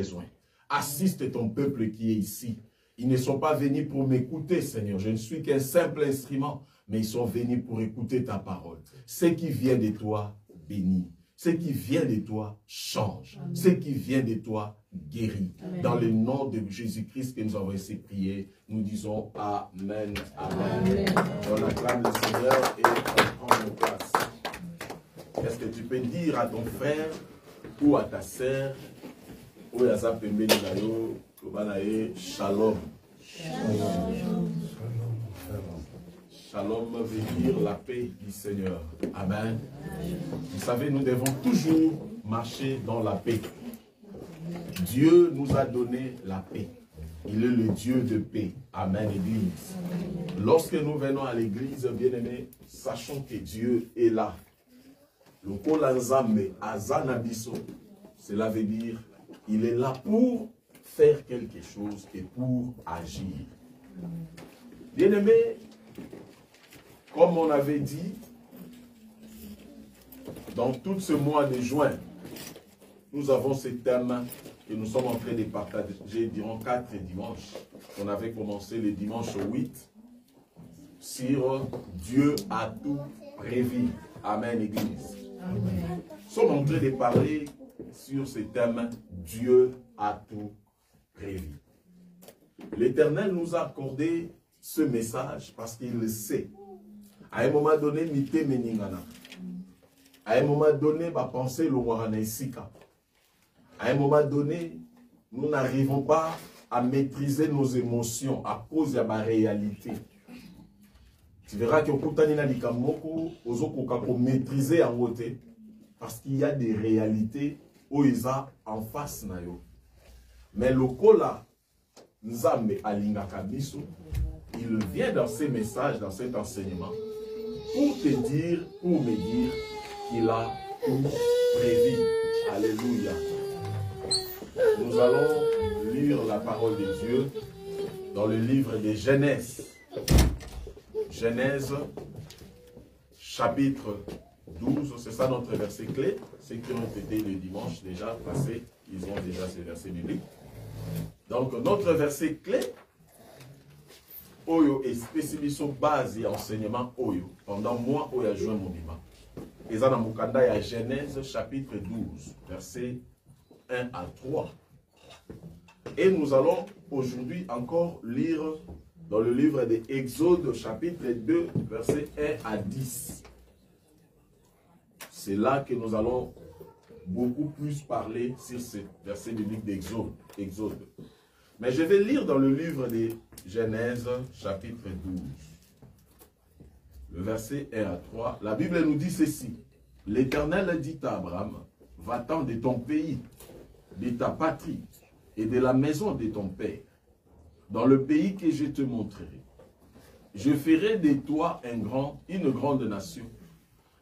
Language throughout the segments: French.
besoin. Assiste ton peuple qui est ici. Ils ne sont pas venus pour m'écouter, Seigneur. Je ne suis qu'un simple instrument, mais ils sont venus pour écouter ta parole. Ce qui vient de toi, bénis. Ce qui vient de toi, change. Amen. Ce qui vient de toi, guérit. Amen. Dans le nom de Jésus-Christ que nous avons essayé de prier, nous disons Amen. Amen. Amen. On acclame le Seigneur et on prend nos places. Est-ce que tu peux dire à ton frère ou à ta sœur, ou à sa pembe nayo, shalom. Shalom. Shalom veut dire la paix du Seigneur. Amen. Vous savez, nous devons toujours marcher dans la paix. Dieu nous a donné la paix. Il est le Dieu de paix. Amen, Église. Lorsque nous venons à l'Église, bien-aimés, sachons que Dieu est là. Le Kolanzambe Azanabiso, cela veut dire il est là pour faire quelque chose et pour agir. Bien-aimés, comme on avait dit, dans tout ce mois de juin, nous avons ce thème que nous sommes en train de partager durant 4 dimanches. On avait commencé le dimanche 8 sur Dieu a tout prévu. Amen, Église. Amen. Nous sommes en train de parler sur ce thème Dieu a tout prévu. L'Éternel nous a accordé ce message parce qu'il le sait. À un moment donné, Mite Meningana. À un moment donné, ma pensée le Waranaisika. À un moment donné, nous n'arrivons pas à maîtriser nos émotions à cause de ma réalité. Tu verras que Kutanina Likamoko, Ozokoka pour maîtriser en côté, parce qu'il y a des réalités où ils sont en face nayo. Mais le Kola Nzambe Alinga Kabiso, il vient dans ces messages, dans cet enseignement, pour te dire, pour me dire qu'il a tout prévu. Alléluia. Nous allons lire la parole de Dieu dans le livre de Genèse. Genèse, chapitre 12, c'est ça notre verset clé. Ceux qui ont été le dimanche déjà passé, ils ont déjà ces versets bibliques. Donc notre verset clé, Oyo est spécifié base et enseignement Oyo. Pendant moi, Oyo a joué mon bima. Et ça dans Mukanda, il y a Genèse chapitre 12, versets 1 à 3. Et nous allons aujourd'hui encore lire dans le livre de Exode chapitre 2, versets 1 à 10. C'est là que nous allons beaucoup plus parler sur ce verset biblique d'Exode. Mais je vais lire dans le livre de Genèse, chapitre 12. Le verset 1 à 3. La Bible nous dit ceci. L'Éternel dit à Abraham, va-t'en de ton pays, de ta patrie et de la maison de ton père, dans le pays que je te montrerai. Je ferai de toi une grande nation,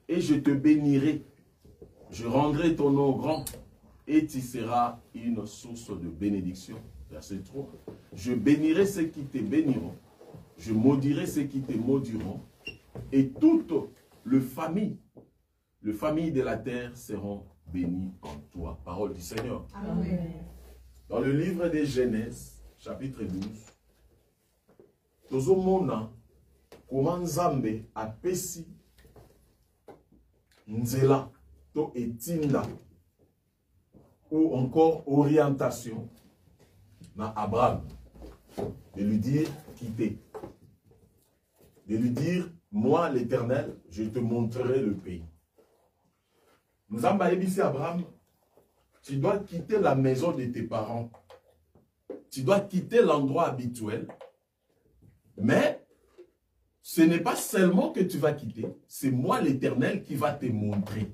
et je te bénirai. Je rendrai ton nom grand, et tu seras une source de bénédiction. Verset 3. Je bénirai ceux qui te béniront, je maudirai ceux qui te maudiront, et toutes les familles de la terre seront bénies en toi. Parole du Seigneur. Amen. Dans le livre de Genèse, chapitre 12, tozomona comment Nzambe apesi nzela to etinda ou encore orientation na Abraham, de lui dire quitter, de lui dire moi l'Éternel, je te montrerai le pays. Nzambe a dit à Abraham, tu dois quitter la maison de tes parents, tu dois quitter l'endroit habituel, mais ce n'est pas seulement que tu vas quitter, c'est moi l'Éternel qui va te montrer.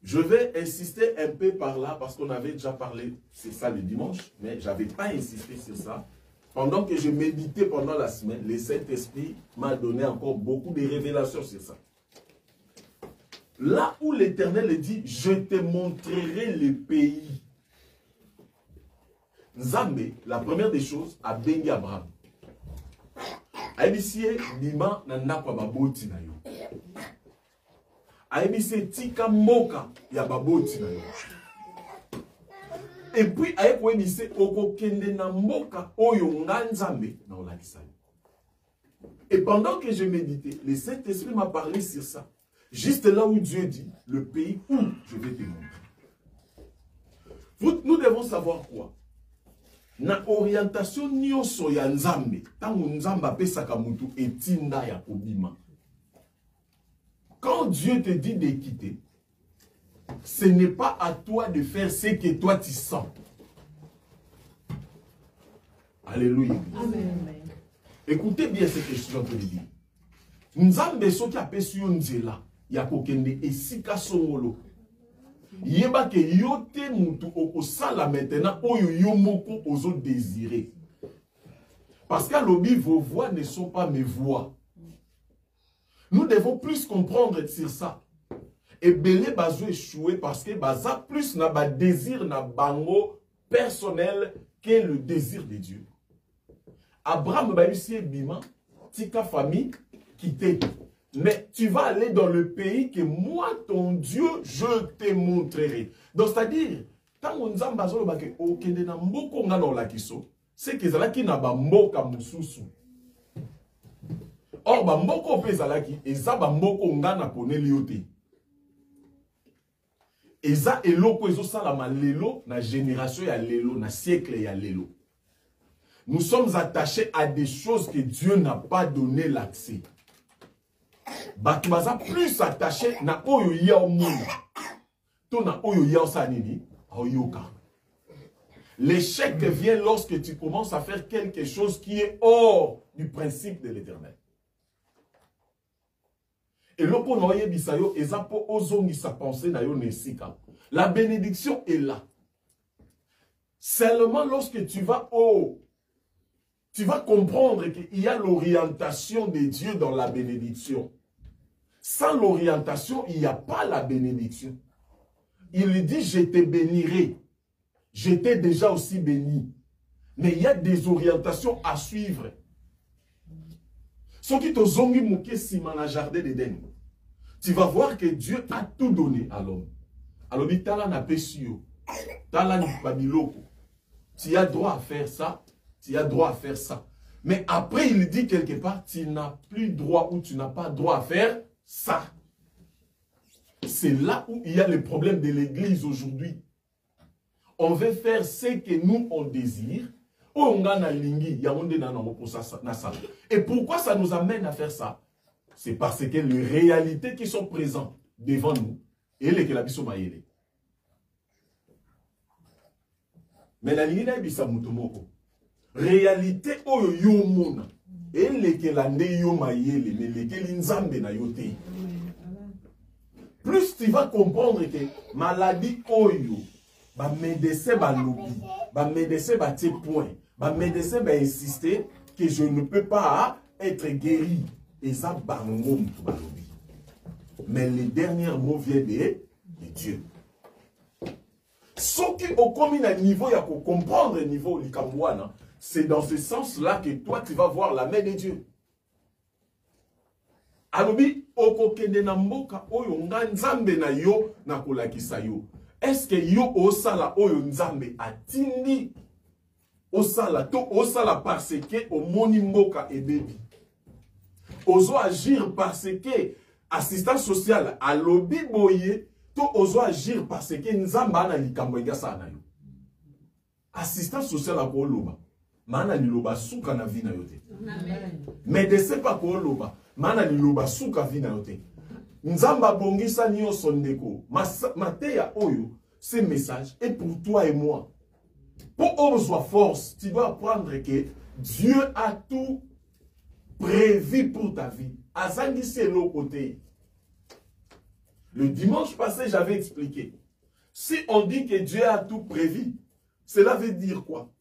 Je vais insister un peu par là parce qu'on avait déjà parlé, c'est ça le dimanche, mais je n'avais pas insisté sur ça. Pendant que je méditais pendant la semaine, le Saint-Esprit m'a donné encore beaucoup de révélations sur ça. Là où l'Éternel dit, je te montrerai le pays. Nzambe, la première des choses, a béni Abraham. Aïbisie, Nima, Nana, Baboti, Nayo. Aïbisie, Tika, Moka, ya Baboti, Nayo. Et puis, avec quoi il dit, okokende na mboka oyo nganzambe na olakisa. Et pendant que je méditais, le Saint-Esprit m'a parlé sur ça. Juste là où Dieu dit, le pays où je vais te montrer. Nous devons savoir quoi? Na orientation nyonso ya nzambe, tango nzamba pesaka mutu etinda ya kobima. Quand Dieu te dit de quitter, ce n'est pas à toi de faire ce que toi tu sens. Alléluia. Amen. Écoutez bien ce que je suis en train de dire. Nzambe soki apesi yo nzela ya kokende esika songolo. Yeba ke yote mutu okosala maintenant oyo yo moko ozo désirer. Parce qu'à l'obi, vos voix ne sont pas mes voix. Nous devons plus comprendre sur ça. Et belé bazo échoué parce que baza plus na ba désir na bango personnel que le désir de Dieu. Abraham ba yusi bima tika famille quitter. Mais tu vas aller dans le pays que moi ton Dieu je te montrerai. Donc c'est-à-dire tant on nzamba zo ba ke okende na mboko nga na lakiso, c'est que zalaki na ba mboka mususu. Or ba mboko pe zalaki eza ba mboko nga na poneli yote. Eza eloko ezo salama lelo na génération ya lelo na siècle ya lelo. Nous sommes attachés à des choses que Dieu n'a pas donné l'accès. Batubaza plus attachés na oyo ya omuna. To na oyo ya osanini oyoka. L'échec vient lorsque tu commences à faire quelque chose qui est hors du principe de l'Éternel. Et loko na oye bisayo ezapo ozongi sa pensée na yo nesika. La bénédiction est là. Seulement lorsque tu vas comprendre qu'il y a l'orientation de Dieu dans la bénédiction. Sans l'orientation, il n'y a pas la bénédiction. Il dit, je te bénirai. J'étais déjà aussi béni. Mais il y a des orientations à suivre. Ce qui te zongi mouké siman na jardin d'Éden. Tu vas voir que Dieu a tout donné à l'homme. Alors, il tala na pesio. Tala ni babiloko. Tu as droit à faire ça. Tu as droit à faire ça. Mais après, il dit quelque part, tu n'as plus droit ou tu n'as pas droit à faire ça. C'est là où il y a le problème de l'église aujourd'hui. On veut faire ce que nous, on désire. Et pourquoi ça nous amène à faire ça? C'est parce que les réalités qui sont présentes devant nous, et les que la biso maïle. Mais la ligne est bisa mutomoko. Réalité oyo yo mona, et les que la ne yo maïle, mais les que l'inzambe na yote. Plus tu vas comprendre que maladie oyo, ba médecin ba lobby, ba médecin ba tie point, ba médecin ba insister que je ne peux pas être guéri. Et ça, bangom tout ba lobby. Mais les derniers mots viennent de Dieu. Ce qui au commun à niveau, il y a pour comprendre le niveau likambouana, c'est dans ce sens-là que toi tu vas voir la main de Dieu. Alobi okokende na mboka oyo nga nzambe na yo na kolakisa yo. Est-ce que yo osala oyo nzambe atindi osala to osala parce que omoni mboka ebebi. Ozo agir parce que assistance sociale alobi boye to ozo agir parce que nzamba na likambo engasa na yo. Assistance sociale akoloba mana liloba suka na vie na yo te. Amen. Mais de ce pas koloba mana liloba suka vie na yo te. Nzamba bongisa nyo sondeko mateya oyo ce message est pour toi et moi. Pour qu'on soit force, tu dois apprendre que Dieu a tout prévu pour ta vie. Azangi c'est l'autre côté. Le dimanche passé, j'avais expliqué. Si on dit que Dieu a tout prévu, cela veut dire quoi?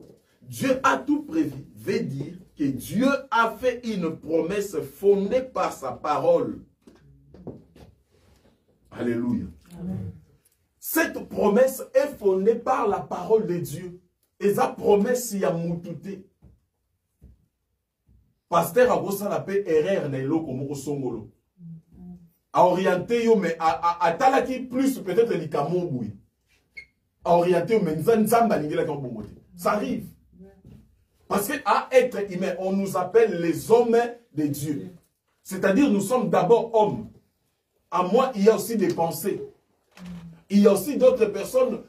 Dieu a tout prévu, veut dire que Dieu a fait une promesse fondée par sa parole. Alléluia. Amen. Cette promesse est fondée par la parole de Dieu. Et sa promesse y a moutouté. Pasteur a la paix erreur nelo comme songolo. A orienté yo mais a talaki plus peut-être les camomboui. orienté, mais ça arrive. Parce qu'à être humain, on nous appelle les hommes de Dieu. C'est-à-dire, nous sommes d'abord hommes. À moi, il y a aussi des pensées. Il y a aussi d'autres personnes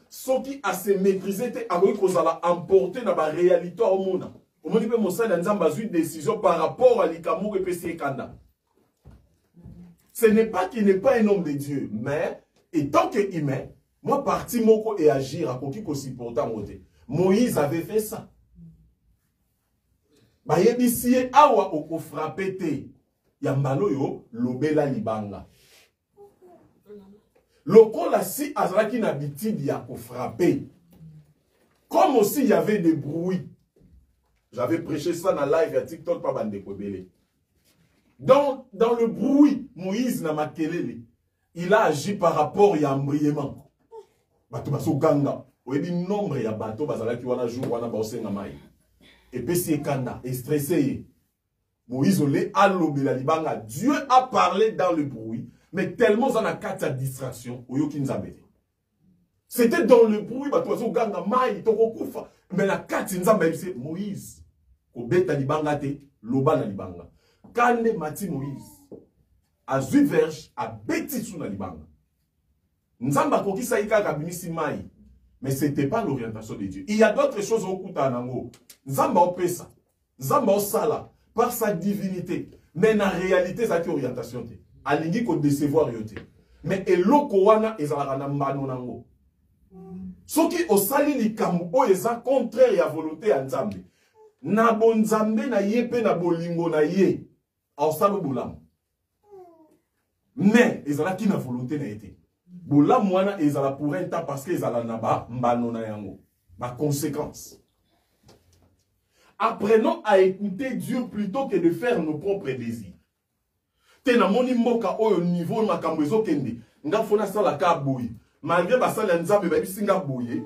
qui à se maîtriser, à emporter dans la réalité au monde. Au monde, il peut une décision par rapport à l'Ikamour et PC Kanda. Ce n'est pas qu'il n'est pas un homme de Dieu, mais étant qu'humain, moi, parti moko et agir à quoi qui supporta Moïse avait fait ça. Bah, yebisi awa oko frappé te. Yambalo yo, lobela libanga. Lokola si azalaki na bitidi ya ko frapper. Comme aussi il y avait des bruits. J'avais prêché ça dans live à TikTok par bande kobele. Dans le bruit, Moïse na makelele, il a agi par rapport à embriement. Bato baso ganga. Oyebi nombre ya bato bazalaki wana jour wana baosenga mai. Et puis c'est kanda, et stressé. Moïse olé alobela libanga. Dieu a parlé dans le bruit, mais tellement on a quatre distractions. C'était dans le bruit, mais la quatre c'est Moïse. Kobeta libanga te, loba na libanga. Kande mati Moïse. A zui verge, a beti sou na libanga. Nzamba koki sa ika kabimisi mai. Mais ce n'était pas l'orientation de Dieu. Il y a d'autres choses au Koutanango. Nzamba opesa. Nzamba osala. Par sa divinité. Mais en réalité, ça c'est orientation. Alingi ko décevoir yote. Mais eloko wana ezalaka na mbano nango. Soki osali likambo o eza contraire ya volonté ya Nzambe. Na bonzambe na ye pe na bolingo na ye. Osalo bolamu. Mais ezalaki na volonté na été. Bolamu wana ezala pour un temps parce que ezala na ba mbano na yango. Ma conséquence. Apprenons à écouter Dieu plutôt que de faire nos propres désirs. Tena moni moka oyo niveau makambo ezokende. Nga fona sala ka boye. Malgré basala nzambe ba bisinga boye.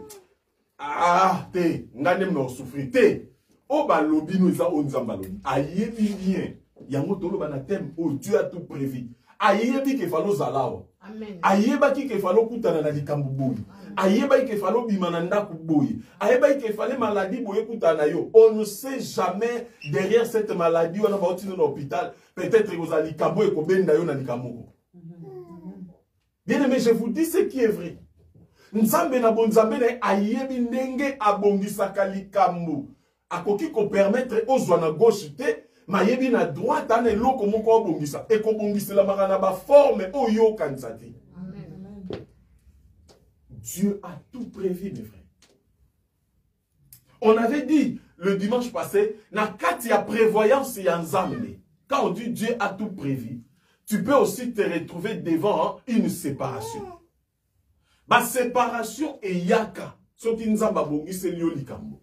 Ah, te, nga nem no souffrir te. O ba lobi no eza o nzamba lobi. Ayebi bien. Yango tolo ba na thème o Dieu a tout prévu. Ayebi ke falo zalawa. Amen. Ayeba ki ke falo kutana na likambo boye. Ayeba ke falo bimana ndaku boye. Ayeba ke fale maladie boye kutana yo. On ne sait jamais derrière cette maladie on a ba otino na hôpital. Peut-être que vous allez likambo e ko benda yo na likambo. Bien aimé, je vous dis ce qui est vrai. Nzambe na bonzambe na ayebi ndenge abongisaka likambo. Akoki ko permettre ozwa na gauche te. Mayebi na droite ane loko moko bongisa et ko bongisa la marana ba forme oyo kansati. Amen. Dieu a tout prévu mes frères. On avait dit le dimanche passé na kati ya prévoyance ya Nzambe. Quand on dit Dieu a tout prévu, tu peux aussi te retrouver devant une séparation. Ma séparation est yaka. Soki Nzamba bongisa liyo likambo.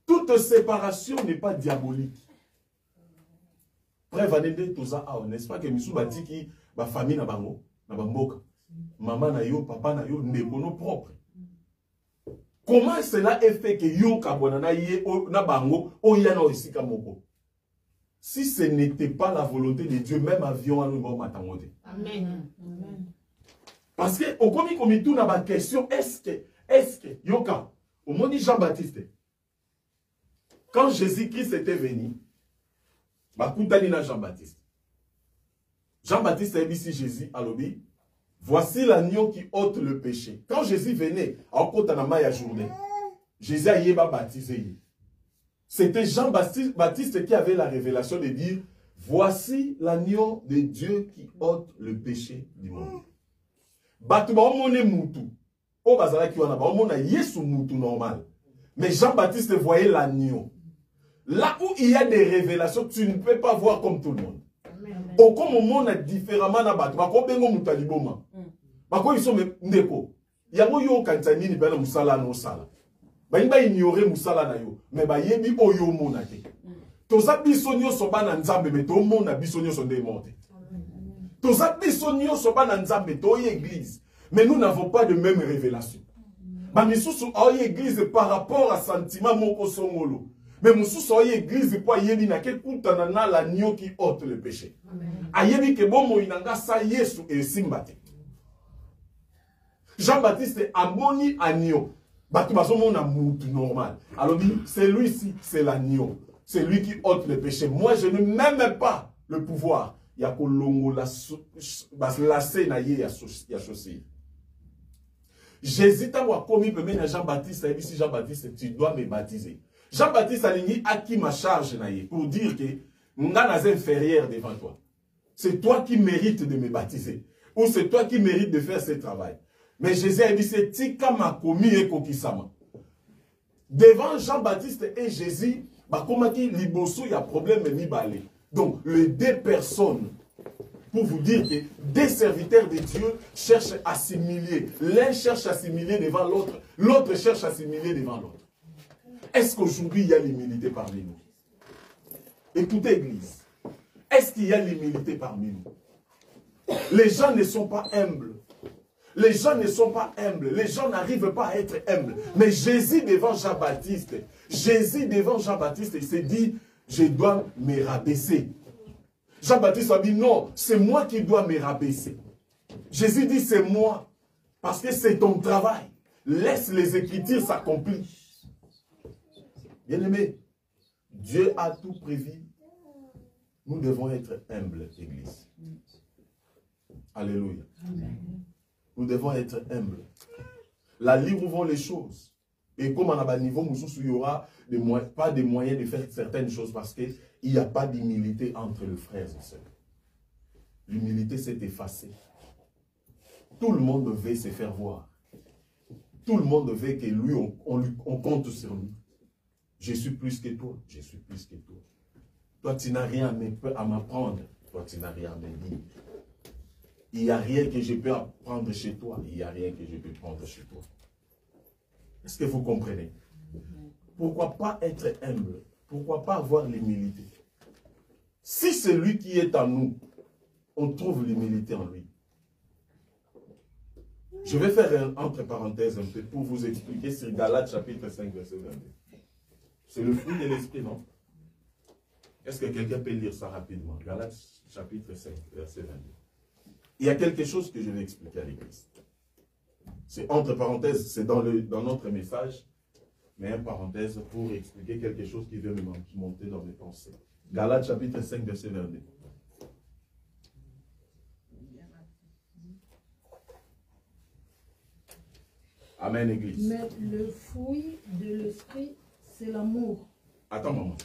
Toute séparation n'est pas diabolique. Bref, n'est-ce pas que Missou bati ki ba famille na bango, na bamboka. Maman na yo, papa na yo, nekono propre. Comment cela est fait que yo kabwana na ye na bango o yana osika moko? Si ce n'était pas la volonté de Dieu, même avion à nous matangote. Amen. Parce que au komi tout na ba question est-ce que yoka au monde Jean-Baptiste quand Jésus-Christ était venu Bakoutani na Jean-Baptiste. Jean-Baptiste a dit si Jésus a lobby, voici l'agneau qui ôte le péché. Quand Jésus venait, en côte à la journée, Jésus a yéba baptisé. C'était Jean-Baptiste qui avait la révélation de dire, voici l'agneau de Dieu qui ôte le péché du monde. Batouba omone moutou. O bazala ki wana ba omona yesu moutou normal. Mais Jean-Baptiste voyait l'agneau. Là où il y a des révélations, tu ne peux pas voir comme tout le monde. Au comme le monde est différemment na batu. Bako bengo mutaliboma. Bako ils sont ndeko. Yango yo kantani ni bana musala no sala. Ba imba ignorer musala na yo. Mais ba yebi oyo mona te. Toza bisonyo soba na nzambe mais to mona bisonyo sonde morte. Toza bisonyo soba na nzambe to église. Mais nous n'avons pas de même révélation. Ba misusu oyo église par rapport à sentiment moko songolo. Mais Moussou soye église pour yebi na ke kutana na l'agneau qui ôte le péché. Ayebi ke bon mo inanga sa Yesu et simbate. Jean-Baptiste amoni agneau. normal. Alors celui-ci, c'est l'agneau. C'est lui qui ôte le péché. Moi, je ne m'aime pas le pouvoir. Il y a Jésus t'a commis à Jean-Baptiste, et dit Jean-Baptiste, tu dois me baptiser. Jean-Baptiste a dit à qui ma charge pour dire que Nga est inférieur devant toi. C'est toi qui mérites de me baptiser. Ou c'est toi qui mérites de faire ce travail. Mais Jésus a dit, c'est Tika m'a commis et Kokisama. Devant Jean-Baptiste et Jésus, comment il y a problème ni balé. Donc, les deux personnes, pour vous dire que des serviteurs de Dieu cherchent à s'humilier. L'un cherche à s'humilier devant l'autre, l'autre cherche à s'humilier devant l'autre. Est-ce qu'aujourd'hui il y a l'humilité parmi nous? Écoutez, Église. Est-ce qu'il y a l'humilité parmi nous? Les gens ne sont pas humbles. Les gens ne sont pas humbles. Les gens n'arrivent pas à être humbles. Mais Jésus devant Jean-Baptiste, il s'est dit, je dois me rabaisser. Jean-Baptiste a dit, non, c'est moi qui dois me rabaisser. Jésus dit, c'est moi. Parce que c'est ton travail. Laisse les Écritures s'accomplir. Bien-aimé, Dieu a tout prévu. Nous devons être humbles, Église. Alléluia. Amen. Nous devons être humbles. La livre vont les choses. Et comme à un niveau, il y aura pas de moyens de faire certaines choses parce qu'il n'y a pas d'humilité entre les frères et sœurs. L'humilité s'est effacée. Tout le monde veut se faire voir. Tout le monde veut que lui, on compte sur lui. Je suis plus que toi. Je suis plus que toi. Toi, tu n'as rien à m'apprendre. Toi, tu n'as rien à me dire. Il n'y a rien que je peux apprendre chez toi. Il n'y a rien que je peux prendre chez toi. Est-ce que vous comprenez? Pourquoi pas être humble? Pourquoi pas avoir l'humilité? Si c'est lui qui est en nous, on trouve l'humilité en lui. Je vais faire entre parenthèses un peu pour vous expliquer sur Galates chapitre 5, verset 22. C'est le fruit de l'esprit, non? Est-ce que quelqu'un peut lire ça rapidement? Galates chapitre 5, verset 22. Il y a quelque chose que je vais expliquer à l'église. C'est entre parenthèses, c'est dans notre message, mais une parenthèse pour expliquer quelque chose qui vient me monter dans mes pensées. Galates chapitre 5, verset 22. Amen, église. Mais le fruit de l'esprit, c'est l'amour. Attends, maman.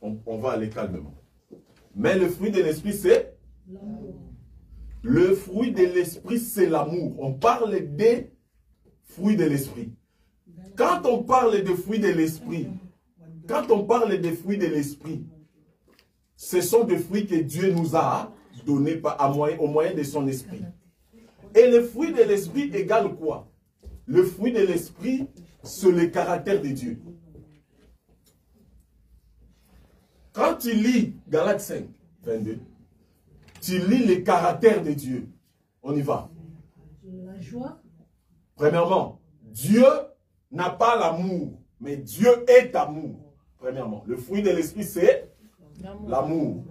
On va aller calmement. Mais le fruit de l'esprit, c'est l'amour. Le fruit de l'esprit, c'est l'amour. On parle des fruits de l'esprit. Quand on parle des fruits de l'esprit, ce sont des fruits que Dieu nous a donnés au moyen de son esprit. Et le fruit de l'esprit égale quoi? Le fruit de l'esprit, c'est le caractère de Dieu. Quand tu lis Galates 5, 22, tu lis le caractère de Dieu. On y va. La joie. Premièrement, Dieu n'a pas l'amour, mais Dieu est amour. Premièrement, le fruit de l'esprit, c'est l'amour.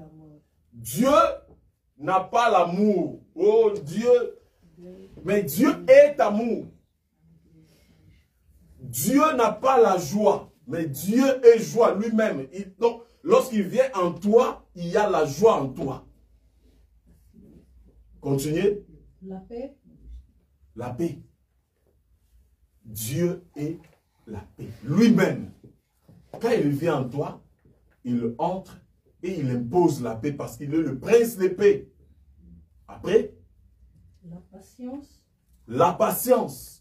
Dieu n'a pas l'amour. Oh Dieu, mais Dieu est amour. Dieu n'a pas la joie, mais Dieu est joie lui-même. Donc, lorsqu'il vient en toi, il y a la joie en toi. Continuez. La paix. La paix. Dieu est la paix. Lui-même. Quand il vient en toi, il entre et il impose la paix parce qu'il est le prince de paix. Après. La patience. La patience.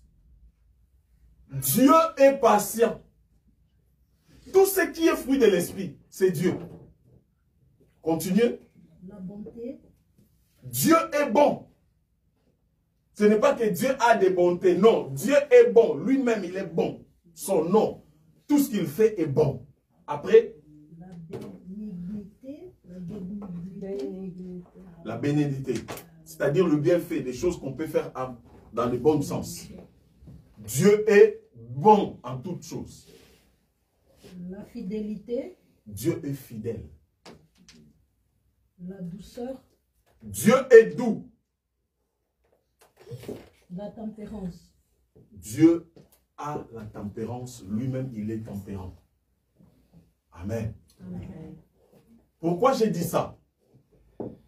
Dieu est patient. Tout ce qui est fruit de l'esprit, c'est Dieu. Continuez. La bonté. Dieu est bon. Ce n'est pas que Dieu a des bontés. Non, Dieu est bon. Lui-même, il est bon. Son nom, tout ce qu'il fait est bon. Après, la bénignité. La bénédicté. C'est-à-dire le bienfait, des choses qu'on peut faire dans le bon sens. Dieu est bon en toutes choses. La fidélité. Dieu est fidèle. La douceur. Dieu est doux. La tempérance. Dieu a la tempérance, lui-même, il est tempérant. Amen. Amen. Pourquoi j'ai dit ça?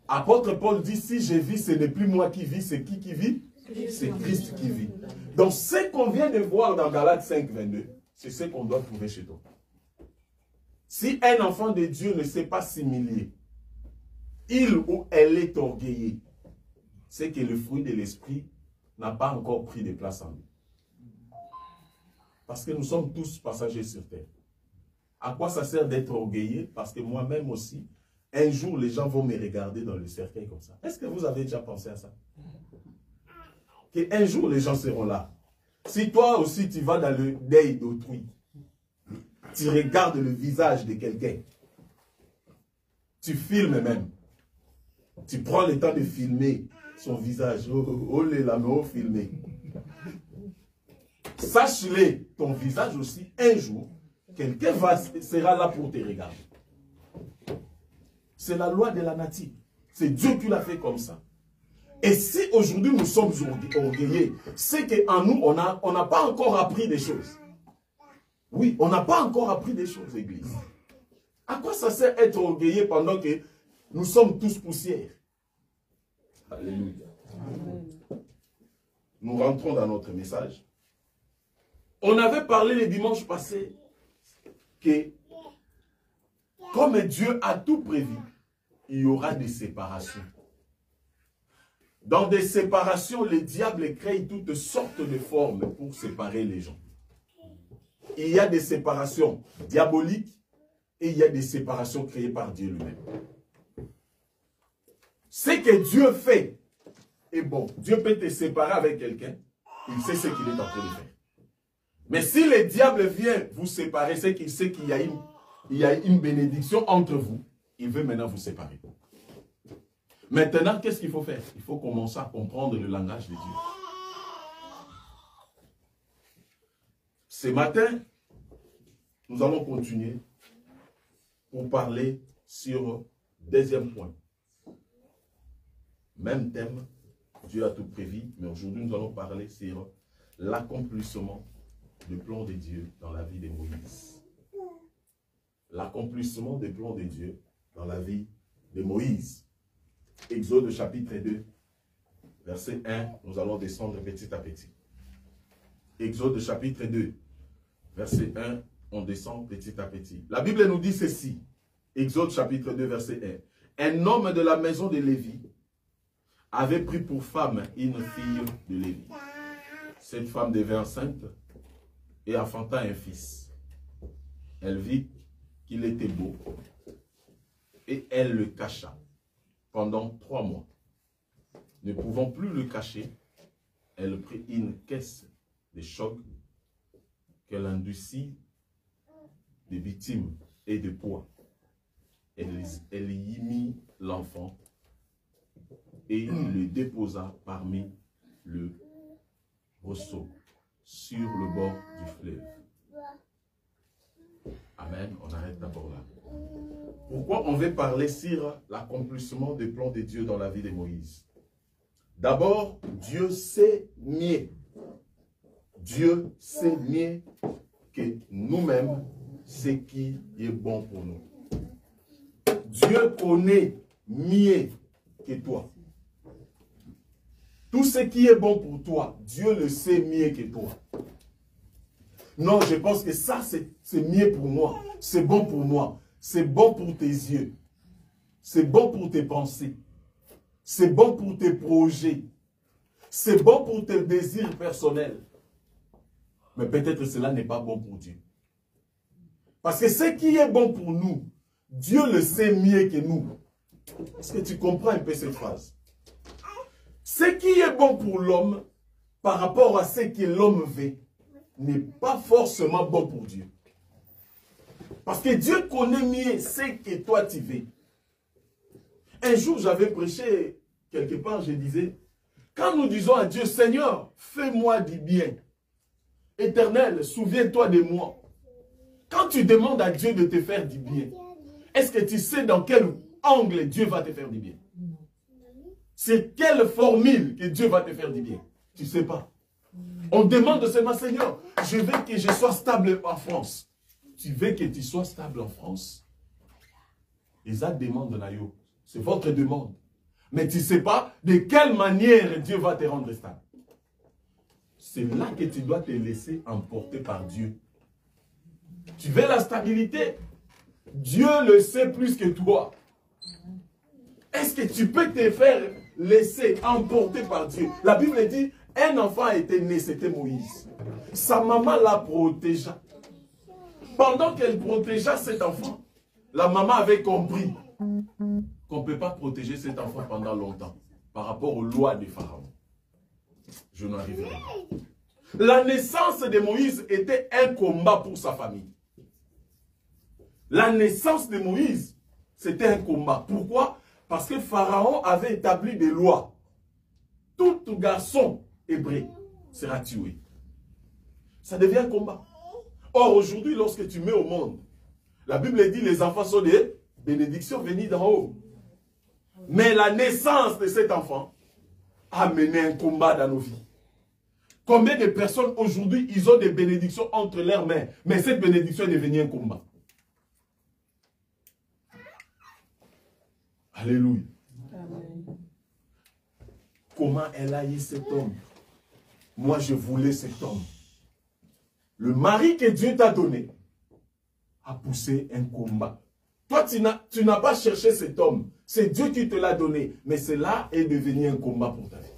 Apôtre Paul dit, si je vis, ce n'est plus moi qui vis, c'est qui vit? C'est Christ qui vit. Donc, ce qu'on vient de voir dans Galates 5, 22, c'est ce qu'on doit trouver chez toi. Si un enfant de Dieu ne sait pas s'humilier, il ou elle est orgueilleux, c'est que le fruit de l'esprit n'a pas encore pris de place en lui. Parce que nous sommes tous passagers sur terre. À quoi ça sert d'être orgueilleux? Parce que moi-même aussi, un jour, les gens vont me regarder dans le cercueil comme ça. Est-ce que vous avez déjà pensé à ça? Qu'un jour, les gens seront là. Si toi aussi, tu vas dans le deuil d'autrui, tu regardes le visage de quelqu'un, tu filmes même, tu prends le temps de filmer son visage. Oh, les lameaux filmés. Sache-le, ton visage aussi, un jour, quelqu'un sera là pour te regarder. C'est la loi de la nature. C'est Dieu qui l'a fait comme ça. Et si aujourd'hui nous sommes orgueilleux, c'est qu'en nous, on n'a pas encore appris des choses. Oui, on n'a pas encore appris des choses, Église. À quoi ça sert être orgueilleux pendant que nous sommes tous poussières? Alléluia. Nous rentrons dans notre message. On avait parlé le dimanche passé que comme Dieu a tout prévu, il y aura des séparations. Dans des séparations, le diable crée toutes sortes de formes pour séparer les gens. Il y a des séparations diaboliques et il y a des séparations créées par Dieu lui-même. Ce que Dieu fait est bon. Dieu peut te séparer avec quelqu'un, il sait ce qu'il est en train de faire. Mais si le diable vient vous séparer, c'est qu'il sait qu'il y a une bénédiction entre vous. Il veut maintenant vous séparer. Maintenant, qu'est-ce qu'il faut faire? Il faut commencer à comprendre le langage de Dieu. Ce matin, nous allons continuer pour parler sur deuxième point. Même thème, Dieu a tout prévu, mais aujourd'hui nous allons parler sur l'accomplissement du plan de Dieu dans la vie de Moïse. L'accomplissement des plans de Dieu dans la vie de Moïse. Exode chapitre 2, verset 1, nous allons descendre petit à petit. Exode chapitre 2, verset 1, on descend petit à petit. La Bible nous dit ceci. Exode chapitre 2, verset 1. Un homme de la maison de Lévi avait pris pour femme une fille de Lévi. Cette femme devint enceinte et enfanta un fils. Elle vit qu'il était beau et elle le cacha pendant 3 mois. Ne pouvant plus le cacher, elle prit une caisse de choc qu'elle endurcit de bitume et de poids. Elle y mit l'enfant et le déposa parmi le ressaut sur le bord du fleuve. Amen. On arrête d'abord là. Pourquoi on veut parler sur l'accomplissement des plans de Dieu dans la vie de Moïse? D'abord, Dieu sait mieux. Dieu sait mieux que nous-mêmes ce qui est bon pour nous. Dieu connaît mieux que toi. Tout ce qui est bon pour toi, Dieu le sait mieux que toi. Non, je pense que ça, c'est mieux pour moi. C'est bon pour moi. C'est bon pour tes yeux. C'est bon pour tes pensées. C'est bon pour tes projets. C'est bon pour tes désirs personnels. Mais peut-être cela n'est pas bon pour Dieu. Parce que ce qui est bon pour nous, Dieu le sait mieux que nous. Est-ce que tu comprends un peu cette phrase? Ce qui est bon pour l'homme, par rapport à ce que l'homme veut, n'est pas forcément bon pour Dieu. Parce que Dieu connaît mieux ce que toi tu veux. Un jour, j'avais prêché quelque part, je disais, quand nous disons à Dieu, Seigneur, fais-moi du bien. Éternel, souviens-toi de moi. Quand tu demandes à Dieu de te faire du bien, est-ce que tu sais dans quel angle Dieu va te faire du bien? C'est quelle formule que Dieu va te faire du bien? Tu ne sais pas. On demande seulement, Seigneur, je veux que je sois stable en France. Tu veux que tu sois stable en France? Isa demande na yo. C'est votre demande. Mais tu ne sais pas de quelle manière Dieu va te rendre stable. C'est là que tu dois te laisser emporter par Dieu. Tu veux la stabilité? Dieu le sait plus que toi. Est-ce que tu peux te faire laisser emporter par Dieu? La Bible dit, un enfant a été né, c'était Moïse. Sa maman l'a protégé. Pendant qu'elle protégeait cet enfant, la maman avait compris qu'on ne peut pas protéger cet enfant pendant longtemps par rapport aux lois des pharaons. Je n'arriverai pas. La naissance de Moïse était un combat pour sa famille. La naissance de Moïse, c'était un combat. Pourquoi? Parce que Pharaon avait établi des lois. Tout garçon hébreu sera tué. Ça devient un combat. Or, aujourd'hui, lorsque tu mets au monde, la Bible dit les enfants sont des bénédictions venues d'en haut. Mais la naissance de cet enfant a mené un combat dans nos vies. Combien de personnes aujourd'hui, ils ont des bénédictions entre leurs mains, mais cette bénédiction est devenue un combat. Alléluia. Amen. Comment elle a eu cet homme? Moi, je voulais cet homme. Le mari que Dieu t'a donné a poussé un combat. Toi, tu n'as pas cherché cet homme. C'est Dieu qui te l'a donné. Mais cela est devenu un combat pour ta vie.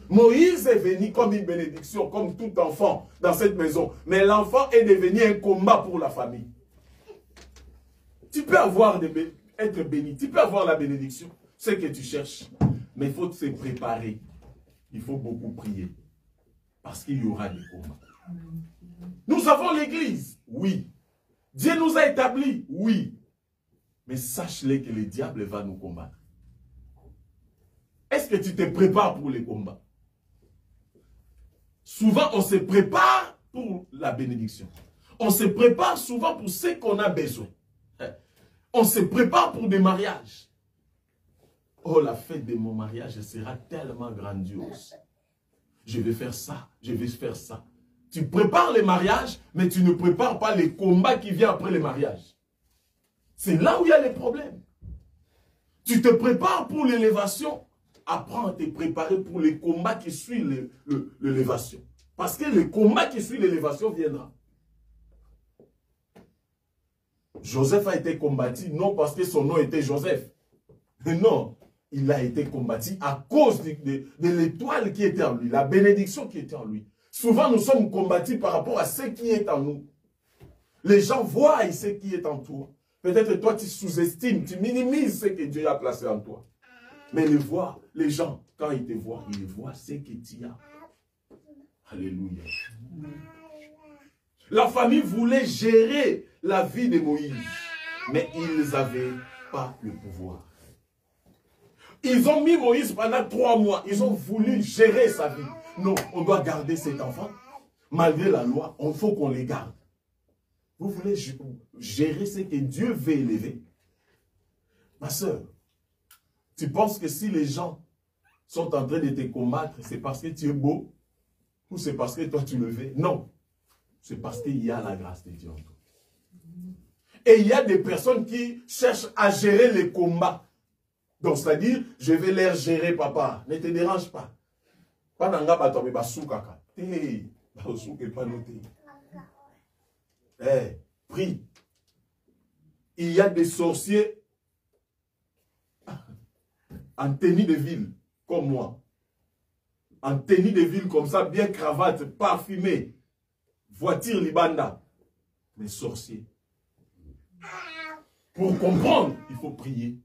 Moïse est venu comme une bénédiction, comme tout enfant dans cette maison. Mais l'enfant est devenu un combat pour la famille. Tu peux être béni. Tu peux avoir la bénédiction. Ce que tu cherches. Mais il faut se préparer. Il faut beaucoup prier. Parce qu'il y aura des combats. Nous avons l'église. Oui. Dieu nous a établis. Oui. Mais sache-le que le diable va nous combattre. Est-ce que tu te prépares pour les combats? Souvent, on se prépare pour la bénédiction. On se prépare souvent pour ce qu'on a besoin. On se prépare pour des mariages. Oh, la fête de mon mariage sera tellement grandiose. Je vais faire ça, je vais faire ça. Tu prépares les mariages, mais tu ne prépares pas les combats qui viennent après les mariages. C'est là où il y a les problèmes. Tu te prépares pour l'élévation. Apprends à te préparer pour les combats qui suivent l'élévation. Parce que le combat qui suit l'élévation viendra. Joseph a été combattu, non parce que son nom était Joseph. Non, il a été combattu à cause de l'étoile qui était en lui, la bénédiction qui était en lui. Souvent, nous sommes combattus par rapport à ce qui est en nous. Les gens voient ce qui est en toi. Peut-être toi, tu sous-estimes, tu minimises ce que Dieu a placé en toi. Mais les gens, quand ils te voient, ils voient ce que tu as. Alléluia. La famille voulait gérer la vie de Moïse, mais ils n'avaient pas le pouvoir. Ils ont mis Moïse pendant 3 mois. Ils ont voulu gérer sa vie. Non, on doit garder cet enfant. Malgré la loi, il faut qu'on les garde. Vous voulez gérer ce que Dieu veut élever? Ma soeur, tu penses que si les gens sont en train de te combattre, c'est parce que tu es beau? Ou c'est parce que toi tu le veux? Non. C'est parce qu'il y a la grâce de Dieu en toi. Et il y a des personnes qui cherchent à gérer les combats. Donc, c'est-à-dire, je vais les gérer, papa. Ne te dérange pas. Prie. Il y a des sorciers en tenue de ville, comme moi. En tenue de ville comme ça, bien cravate, parfumée. Voiture libanda. Mais sorciers. Pour comprendre, il faut prier.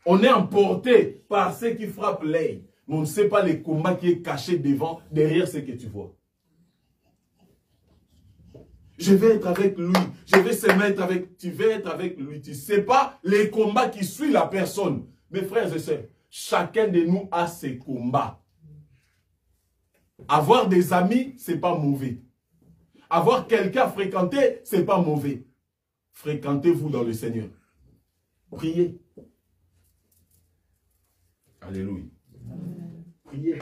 On est emporté par ce qui frappe l'œil. Mais on ne sait pas les combats qui est caché derrière ce que tu vois. Je vais être avec lui. Je vais se mettre avec... Tu vas être avec lui. Tu ne sais pas les combats qui suivent la personne. Mes frères et sœurs, chacun de nous a ses combats. Avoir des amis, ce n'est pas mauvais. Avoir quelqu'un à fréquenter, ce n'est pas mauvais. Fréquentez-vous dans le Seigneur. Priez. Alléluia. Priez.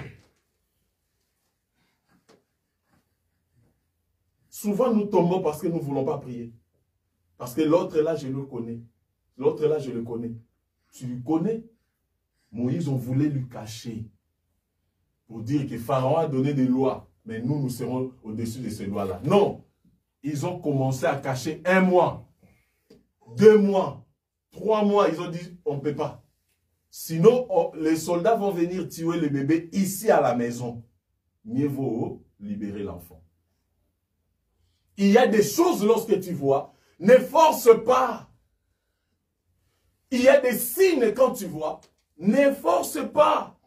Souvent, nous tombons parce que nous ne voulons pas prier. Parce que l'autre là, je le connais. L'autre là, je le connais. Tu le connais? Moïse, on voulait lui cacher. Pour dire que Pharaon a donné des lois. Mais nous, nous serons au-dessus de ces lois-là. Non. Ils ont commencé à cacher 1 mois, 2 mois, 3 mois. Ils ont dit, on ne peut pas. Sinon, les soldats vont venir tuer le bébé ici à la maison. Mieux vaut libérer l'enfant. Il y a des choses lorsque tu vois, ne force pas. Il y a des signes quand tu vois, ne force pas.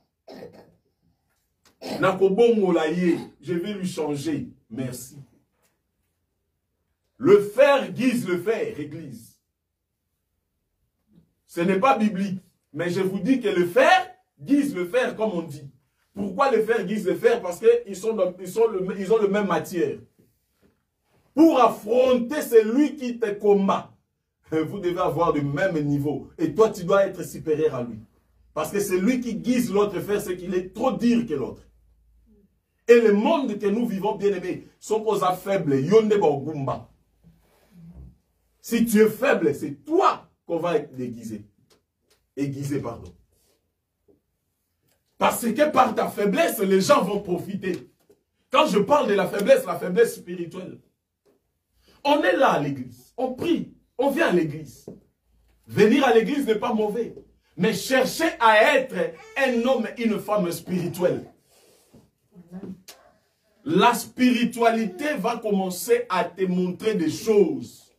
Je vais lui changer. Merci. Le fer guise le fer, église. Ce n'est pas biblique. Mais je vous dis que le fer guise le fer, comme on dit. Pourquoi le fer guise le fer? Parce qu'ils ont le même matière. Pour affronter celui qui te combat, vous devez avoir le même niveau. Et toi, tu dois être supérieur à lui. Parce que c'est lui qui guise l'autre fer, c'est qu'il est trop dur que l'autre. Et le monde que nous vivons, bien aimés, sont aux faibles. Si tu es faible, c'est toi qu'on va déguiser. Aiguiser, pardon. Parce que par ta faiblesse, les gens vont profiter. Quand je parle de la faiblesse spirituelle. On est là à l'église, on prie, on vient à l'église. Venir à l'église n'est pas mauvais. Mais chercher à être un homme et une femme spirituelle. La spiritualité va commencer à te montrer des choses.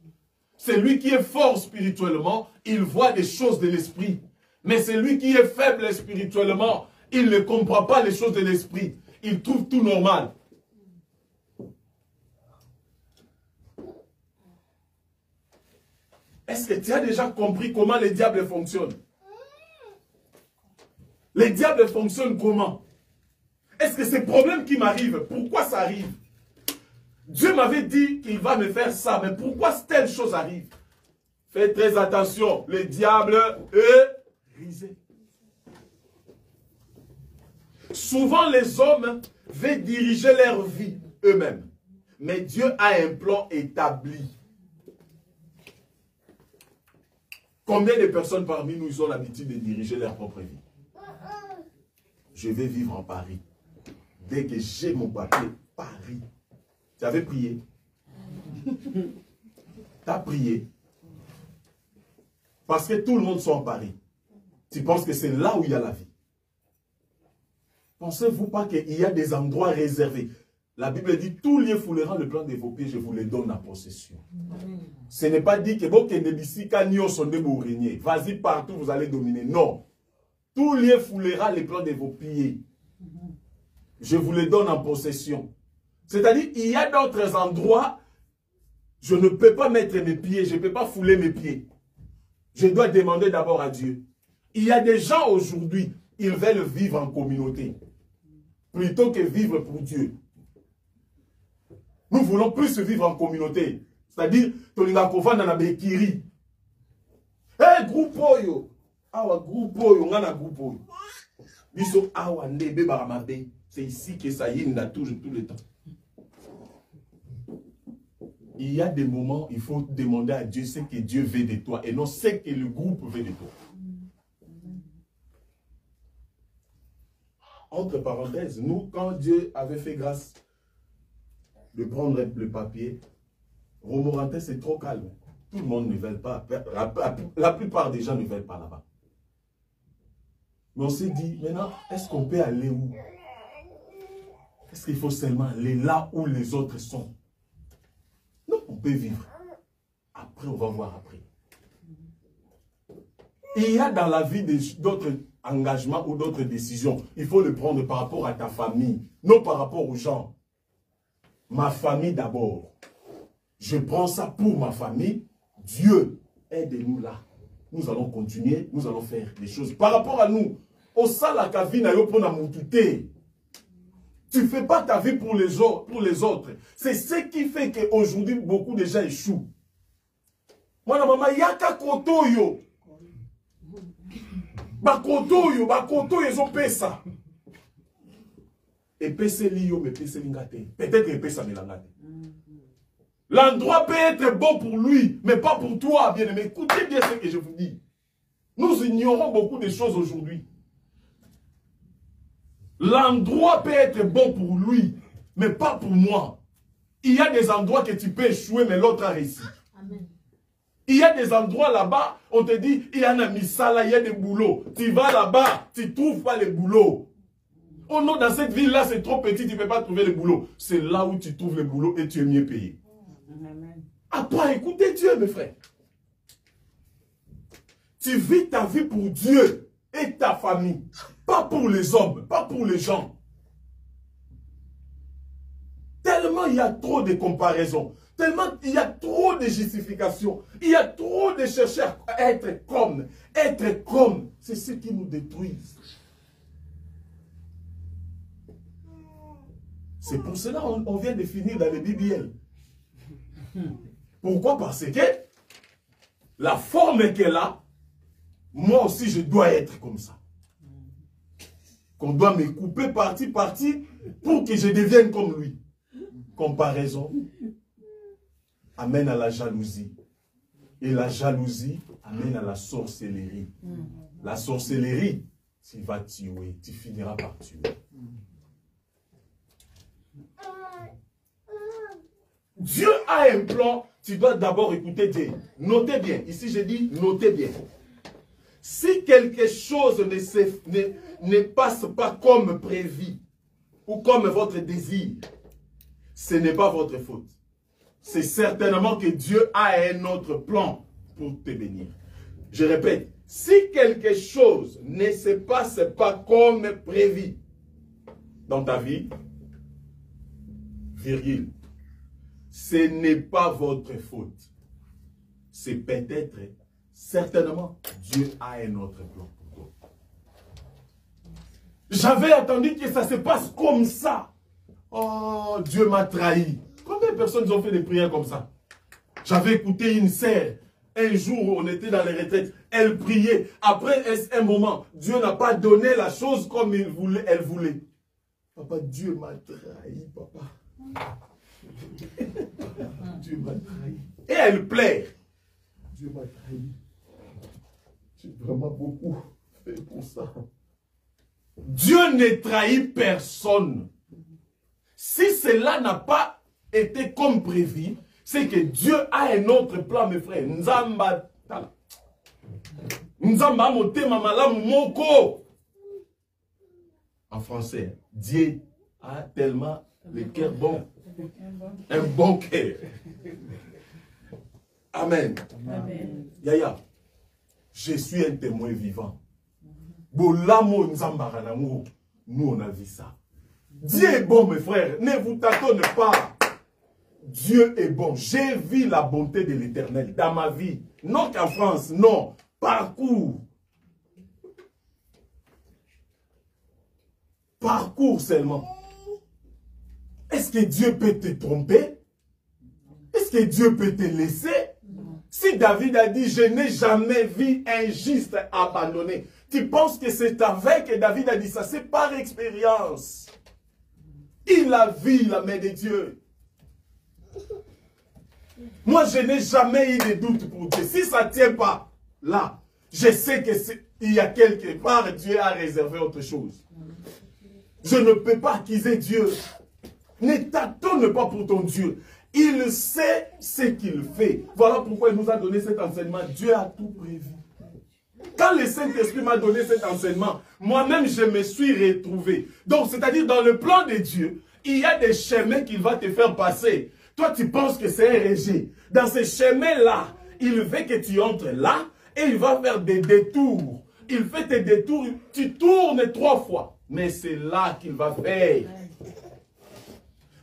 Celui qui est fort spirituellement, il voit des choses de l'esprit. Mais celui qui est faible spirituellement, il ne comprend pas les choses de l'esprit. Il trouve tout normal. Est-ce que tu as déjà compris comment les diables fonctionnent? Les diables fonctionnent comment? Est-ce que ces problèmes qui m'arrivent, pourquoi ça arrive? Dieu m'avait dit qu'il va me faire ça, mais pourquoi telle chose arrive? Faites très attention, le diable est risé. Souvent les hommes veulent diriger leur vie eux-mêmes, mais Dieu a un plan établi. Combien de personnes parmi nous ont l'habitude de diriger leur propre vie? Je vais vivre en Paris. Dès que j'ai mon papier, Paris. Tu avais prié. Tu as prié. Parce que tout le monde sont en Paris. Tu penses que c'est là où il y a la vie. Pensez-vous pas qu'il y a des endroits réservés? La Bible dit, tout lieu foulera le plan de vos pieds, je vous les donne en possession. Ce n'est pas dit que vas-y partout, vous allez dominer. Non. Tout lieu foulera le plan de vos pieds. Je vous les donne en possession. C'est-à-dire, il y a d'autres endroits, je ne peux pas mettre mes pieds, je ne peux pas fouler mes pieds. Je dois demander d'abord à Dieu. Il y a des gens aujourd'hui, ils veulent vivre en communauté, plutôt que vivre pour Dieu. Nous voulons plus vivre en communauté. C'est-à-dire, Tolingakovan dans la Bekiri. Hey, groupe Oyo. Awa, groupe Oyo, on a groupe Oyo. Biso, awa, nebe, baramabe. C'est ici que ça y est, tout le temps. Il y a des moments, il faut demander à Dieu ce que Dieu veut de toi et non ce que le groupe veut de toi. Entre parenthèses, nous, quand Dieu avait fait grâce de prendre le papier, Romorantin, c'est trop calme. Tout le monde ne veut pas. La plupart des gens ne veulent pas là-bas. Mais on s'est dit, maintenant, est-ce qu'on peut aller où? Est-ce qu'il faut seulement aller là où les autres sont? Non, on peut vivre. Après, on va voir après. Il y a dans la vie d'autres engagements ou d'autres décisions. Il faut le prendre par rapport à ta famille, non par rapport aux gens. Ma famille d'abord. Je prends ça pour ma famille. Dieu, aide-nous là. Nous allons continuer, nous allons faire des choses. Par rapport à nous, au salaka vie na yo pona mutute. Tu ne fais pas ta vie pour les autres. C'est ce qui fait qu'aujourd'hui, beaucoup de gens échouent. Moi, maman, yaka kotoyo. Bakotoyo, ils ont fait ça. Et pese liyo, mais pese lingate. Peut-être que pese melangate. L'endroit peut être bon pour lui, mais pas pour toi, bien-aimé. Écoutez bien ce que je vous dis. Nous ignorons beaucoup de choses aujourd'hui. L'endroit peut être bon pour lui, mais pas pour moi. Il y a des endroits que tu peux échouer, mais l'autre a réussi. Amen. Il y a des endroits là-bas, on te dit, il y a un misala, il y a des boulots. Tu vas là-bas, tu ne trouves pas les boulots. Oh non, dans cette ville-là, c'est trop petit, tu ne peux pas trouver les boulots. C'est là où tu trouves les boulots et tu es mieux payé. Apprends à écouter Dieu, mes frères. Tu vis ta vie pour Dieu et ta famille. Pas pour les hommes, pas pour les gens. Tellement il y a trop de comparaisons. Tellement il y a trop de justifications. Il y a trop de chercher à être comme. Être comme, c'est ce qui nous détruisent. C'est pour cela qu'on vient de finir dans les BBL. Pourquoi? Parce que la forme qu'elle a, moi aussi je dois être comme ça. Qu'on doit me couper partie pour que je devienne comme lui. Comparaison amène à la jalousie. Et la jalousie amène à la sorcellerie. La sorcellerie, tu vas tuer, tu finiras par tuer. Dieu a un plan, tu dois d'abord écouter Dieu. Notez bien, ici je dis notez bien. Si quelque chose ne passe pas comme prévu, ou comme votre désir, ce n'est pas votre faute. C'est certainement que Dieu a un autre plan pour te bénir. Je répète, si quelque chose ne se passe pas comme prévu dans ta vie, virgule, ce n'est pas votre faute. C'est peut-être, certainement, Dieu a un autre plan pour toi. J'avais attendu que ça se passe comme ça. Oh, Dieu m'a trahi. Combien de personnes ont fait des prières comme ça? J'avais écouté une sœur. Un jour, on était dans les retraites. Elle priait. Après un moment, Dieu n'a pas donné la chose comme elle voulait. Papa, Dieu m'a trahi, papa. Dieu m'a trahi. Et elle pleure. Dieu m'a trahi. J'ai vraiment beaucoup fait pour ça. Dieu ne trahit personne. Si cela n'a pas été comme prévu, c'est que Dieu a un autre plan, mes frères. Nzamba motema malamu moko. En français, Dieu a tellement le cœur bon. Un bon cœur. Amen. Amen. Yaya, je suis un témoin vivant. Bolamo nzambara nango, nous on a vu ça. Dieu est bon, mes frères. Ne vous tâtonnez pas. Dieu est bon. J'ai vu la bonté de l'Éternel dans ma vie. Non qu'en France, non. Parcours. Parcours seulement. Est-ce que Dieu peut te tromper? Est-ce que Dieu peut te laisser? Si David a dit, je n'ai jamais vu un juste abandonné. Tu penses que c'est avec que David a dit ça? C'est par expérience. Il a vu la main de Dieu. Moi, je n'ai jamais eu de doute pour Dieu. Si ça ne tient pas là, je sais qu'il y a quelque part, Dieu a réservé autre chose. Je ne peux pas accuser Dieu. Ne tâtonne pas pour ton Dieu. Il sait ce qu'il fait. Voilà pourquoi il nous a donné cet enseignement. Dieu a tout prévu. Quand le Saint-Esprit m'a donné cet enseignement, moi-même, je me suis retrouvé. Donc, c'est-à-dire, dans le plan de Dieu, il y a des chemins qu'il va te faire passer. Toi, tu penses que c'est un rejet. Dans ces chemins-là, il veut que tu entres là et il va faire des détours. Il fait des détours, tu tournes 3 fois. Mais c'est là qu'il va faire.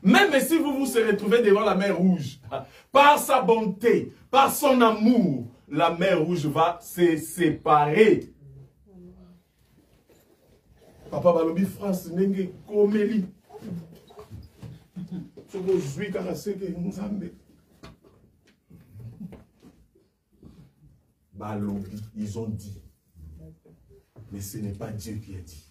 Même si vous vous retrouvez devant la mer Rouge, par sa bonté, par son amour, la mer Rouge va se séparer. Papa Balobi France nenge komeli. Balobi, ils ont dit. Mais ce n'est pas Dieu qui a dit.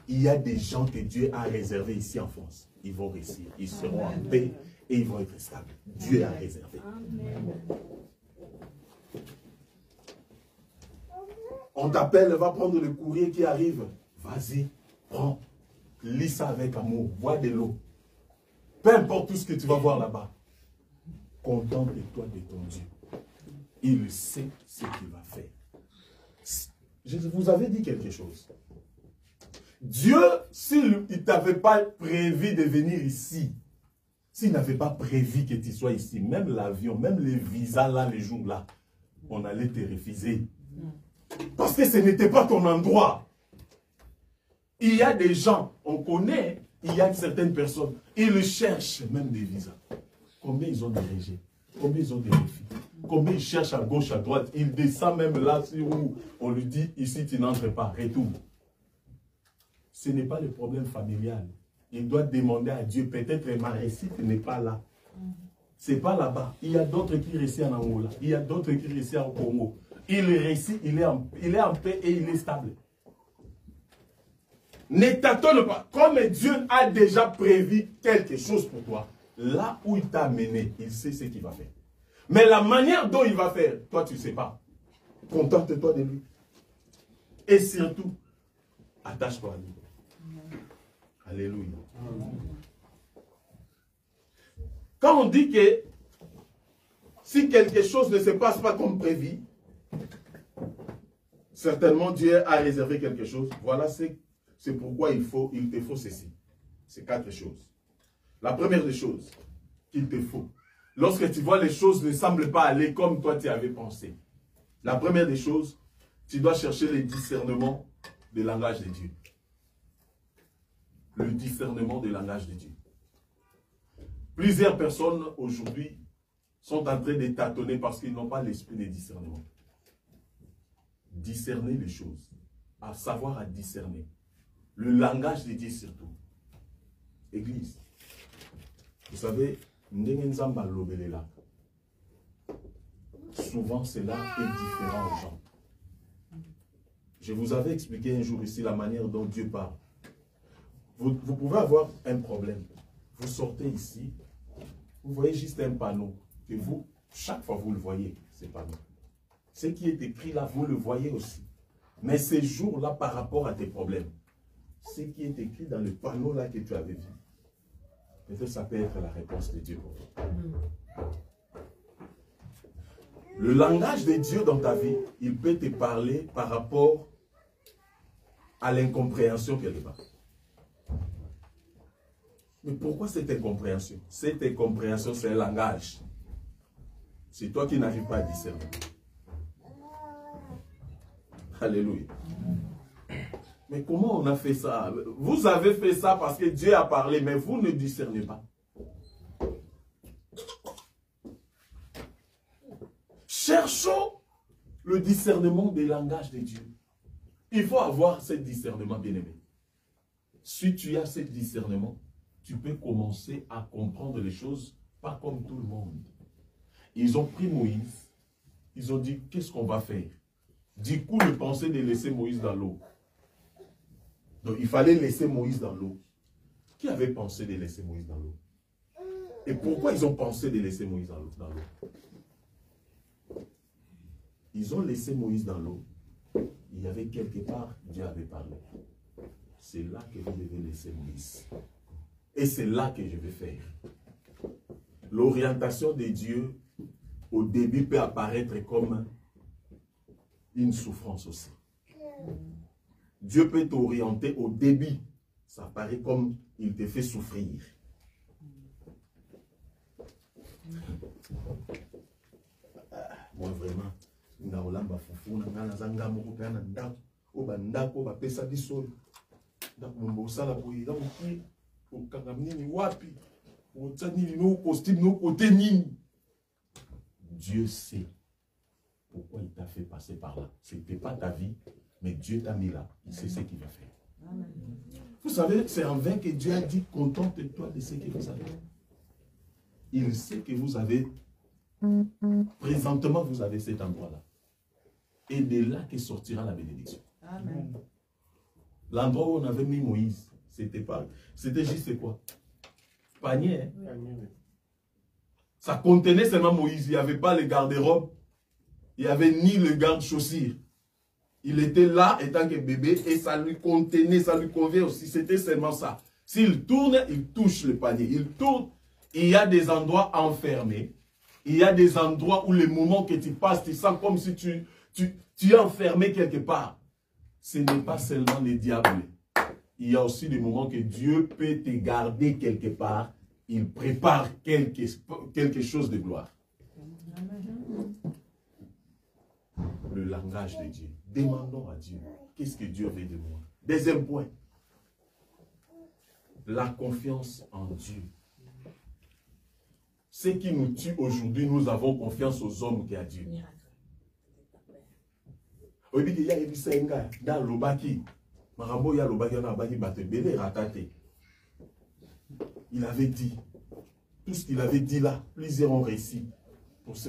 Il y a des gens que Dieu a réservés ici en France. Ils vont réussir. Ils seront en paix et ils vont être stables. Dieu a réservé. Amen. On t'appelle, va prendre le courrier qui arrive. Vas-y, prends. Lis ça avec amour. Bois de l'eau. Peu importe tout ce que tu vas voir là-bas. Contente-toi de ton Dieu. Il sait ce qu'il va faire. Je vous avais dit quelque chose. Dieu, s'il ne t'avait pas prévu de venir ici, s'il n'avait pas prévu que tu sois ici, même l'avion, même les visas là, les jours là, on allait te refuser. Parce que ce n'était pas ton endroit. Il y a des gens, on connaît, il y a certaines personnes, ils cherchent même des visas. Combien ils ont de rejets? Combien ils ont de refus? Combien ils cherchent à gauche, à droite? Ils descendent même là où on lui dit, ici tu n'entres pas, retourne. Ce n'est pas le problème familial. Il doit demander à Dieu, peut-être ma réussite n'est pas là. Ce n'est pas là-bas. Il y a d'autres qui restent en Angola. Il y a d'autres qui restent en Congo. Il réussit, il est en paix et il est stable. Ne t'attends pas. Comme Dieu a déjà prévu quelque chose pour toi, là où il t'a amené, il sait ce qu'il va faire. Mais la manière dont il va faire, toi tu ne sais pas. Contente-toi de lui. Et surtout, attache-toi à lui. Alléluia. Quand on dit que si quelque chose ne se passe pas comme prévu, certainement Dieu a réservé quelque chose. Voilà, c'est pourquoi il te faut ceci. C'est 4 choses. La première des choses qu'il te faut, lorsque tu vois les choses ne semblent pas aller comme toi tu avais pensé. La première des choses, tu dois chercher le discernement du langage de Dieu. Le discernement du langage de Dieu. Plusieurs personnes aujourd'hui sont en train de tâtonner parce qu'ils n'ont pas l'esprit de discernement. Discerner les choses, à savoir à discerner. Le langage de Dieu surtout. Église. Vous savez, souvent cela est différent aux gens. Je vous avais expliqué un jour ici la manière dont Dieu parle. Vous pouvez avoir un problème. Vous sortez ici, vous voyez juste un panneau. Et vous, chaque fois vous le voyez, ce panneau. Ce qui est écrit là, vous le voyez aussi. Mais ces jours-là, par rapport à tes problèmes, ce qui est écrit dans le panneau là que tu avais vu, peut-être ça peut être la réponse de Dieu pour toi. Le langage de Dieu dans ta vie, il peut te parler par rapport à l'incompréhension quelque part. Mais pourquoi cette incompréhension? Cette incompréhension, c'est un langage. C'est toi qui n'arrives pas à discerner. Alléluia. Mais comment on a fait ça? Vous avez fait ça parce que Dieu a parlé, mais vous ne discernez pas. Cherchons le discernement des langages de Dieu. Il faut avoir ce discernement, bien-aimé. Si tu as ce discernement, tu peux commencer à comprendre les choses, pas comme tout le monde. Ils ont pris Moïse, ils ont dit, qu'est-ce qu'on va faire? Du coup, ils pensaient de laisser Moïse dans l'eau. Donc, il fallait laisser Moïse dans l'eau. Qui avait pensé de laisser Moïse dans l'eau? Et pourquoi ils ont pensé de laisser Moïse dans l'eau? Ils ont laissé Moïse dans l'eau. Il y avait quelque part, Dieu avait parlé. C'est là que vous devez laisser Moïse. Et c'est là que je vais faire. L'orientation de Dieu, au début, peut apparaître comme une souffrance aussi. Dieu peut t'orienter au début. Ça paraît comme il te fait souffrir. Moi, vraiment, Dieu sait pourquoi il t'a fait passer par là. Ce n'était pas ta vie, mais Dieu t'a mis là. Il sait ce qu'il va faire. Amen. Vous savez, c'est en vain que Dieu a dit, contente-toi de ce que vous avez. Il sait que vous avez, présentement, vous avez cet endroit-là. Et de là que sortira la bénédiction. Amen. L'endroit où on avait mis Moïse, c'était juste quoi? Panier. Hein? Ça contenait seulement Moïse. Il n'y avait pas le garde-robe. Il n'y avait ni le garde-chaussures. Il était là, étant que bébé, et ça lui contenait, ça lui convient aussi. C'était seulement ça. S'il tourne, il touche le panier. Il tourne, il y a des endroits enfermés. Il y a des endroits où les moments que tu passes, tu sens comme si tu es enfermé quelque part. Ce n'est pas seulement les diables. Il y a aussi des moments que Dieu peut te garder quelque part. Il prépare quelque chose de gloire. Le langage de Dieu. Demandons à Dieu. Qu'est-ce que Dieu veut de moi? Deuxième point. La confiance en Dieu. Ce qui nous tue aujourd'hui, nous avons confiance aux hommes qu'à Dieu. Il avait dit. Tout ce qu'il avait dit là, plusieurs ont réussi.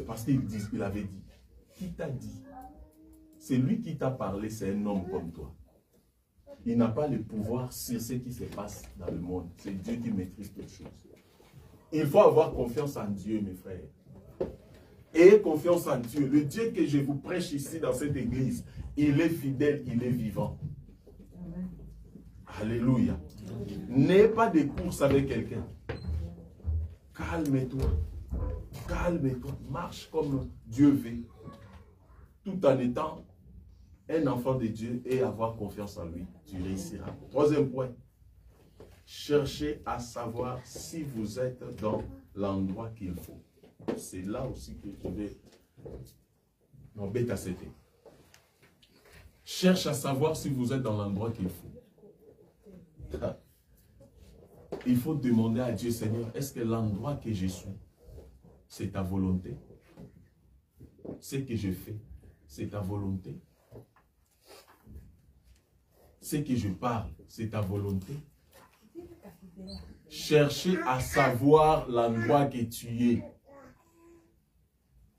Parce qu'il avait dit. Qui t'a dit? C'est lui qui t'a parlé, c'est un homme comme toi. Il n'a pas le pouvoir sur ce qui se passe dans le monde. C'est Dieu qui maîtrise toutes choses. Il faut avoir confiance en Dieu, mes frères. Ayez confiance en Dieu. Le Dieu que je vous prêche ici dans cette église, il est fidèle, il est vivant. Amen. Alléluia. N'aie pas de course avec quelqu'un. Calme-toi. Calme-toi. Marche comme Dieu veut. Tout en étant un enfant de Dieu et avoir confiance en lui. Tu réussiras. Troisième point. Cherchez à savoir si vous êtes dans l'endroit qu'il faut. C'est là aussi que je vais m'embêter à cette. Cherche à savoir si vous êtes dans l'endroit qu'il faut. Il faut demander à Dieu, Seigneur, est-ce que l'endroit que je suis, c'est ta volonté? Ce que je fais, c'est ta volonté? Ce que je parle, c'est ta volonté? Cherchez à savoir l'endroit que tu es.